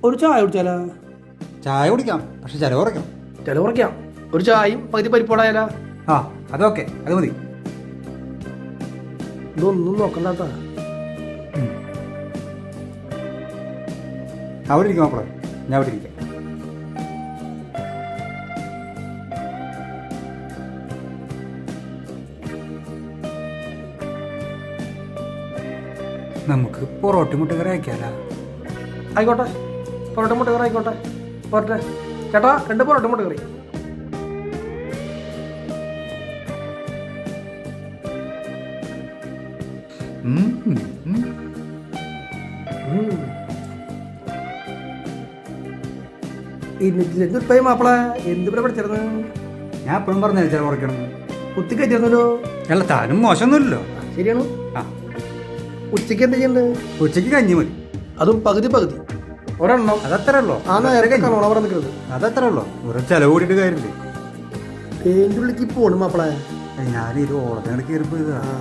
ഒരു ചായ കുടിച്ചാലാ? ചായ കുടിക്കാം, പക്ഷെ ചിലവ് കുറയ്ക്കണം. ചിലവ് കുറയ്ക്കാം. ഒരു ചായയും പകുതി പരിപ്പോടായാലാ? ആ അതൊക്കെ, അത് മതി. ഇതൊന്നും നോക്കണ്ടാട്ടാ. അവിടെ ഇരിക്കും മാപ്പിള, ഞാൻ അവിടെ ഇരിക്കാം. നമുക്ക് പൊറോട്ട മുട്ടക്കറി അയക്കാല. ആയിക്കോട്ടെ, പൊറോട്ട മുട്ടക്കറി ആയിക്കോട്ടെ. പോരട്ടെ ചേട്ടാ, 2 പൊറോട്ട മുട്ടക്കറി. ഇന്നിട്ട് മാപ്പിള എന്ത് പഠിച്ചിരുന്നു? ഞാൻ എപ്പോഴും പറഞ്ഞു ചില കുറയ്ക്കണം. കുത്തി കയറ്റിരുന്നല്ലോ. അല്ല, താനും മോശമൊന്നുമില്ലല്ലോ. ശരിയാണ്. ആ, ഉച്ചക്ക് എന്താ ചെയ്യണ്ടത്? ഉച്ചക്ക് കഞ്ഞി മതി. അതും പകുതി ഒരെണ്ണം. അതത്ര ഉള്ളോ? ആ നേരത്തെ കാണോണ പറഞ്ഞിട്ട്. അതത്ര ഉള്ളോ? ഒരു ചെലവ് കൂടിയിട്ട് കാര്യമില്ലേ. തേൻ്റെ ഉള്ളിക്ക് പോണു മാപ്പിള. ഞാനൊരു ഓളത്തിനോട് കയറിപ്പോ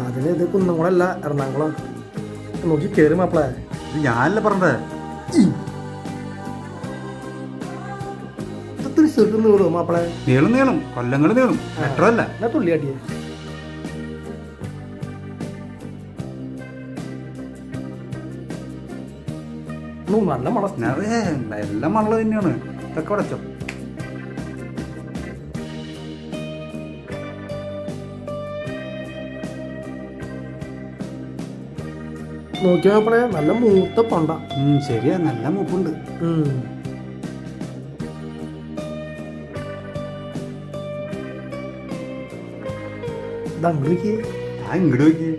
അതിന് ഇത് കുന്നംകുളമല്ല, എറണാകുളം. നോക്കി കയറി മാപ്പിള. ഇത് ഞാനല്ല പറഞ്ഞത്. തൃശ്ശൂർക്ക് നീളും മാപ്പിള. നീളും കൊല്ലങ്ങൾ നീളും, മെട്രോ അല്ല. എന്നാ തുള്ളിയാട്ടിയെ നല്ല മണ. എല്ലാം മണല് തന്നെയാണ്. ഇതൊക്കെ ഉടച്ചോ. നോക്കിയ മാപ്പിളെ നല്ല മൂത്ത പൊണ്ട. ശരിയാ, നല്ല മൂപ്പുണ്ട്. ഇതങ്ങോട്ട് ഇങ്ങോട്ട് നോക്കിയേ.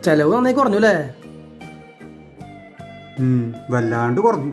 ചെലവ് നന്നായി കുറഞ്ഞു അല്ലേ? വല്ലാണ്ട് കുറഞ്ഞു.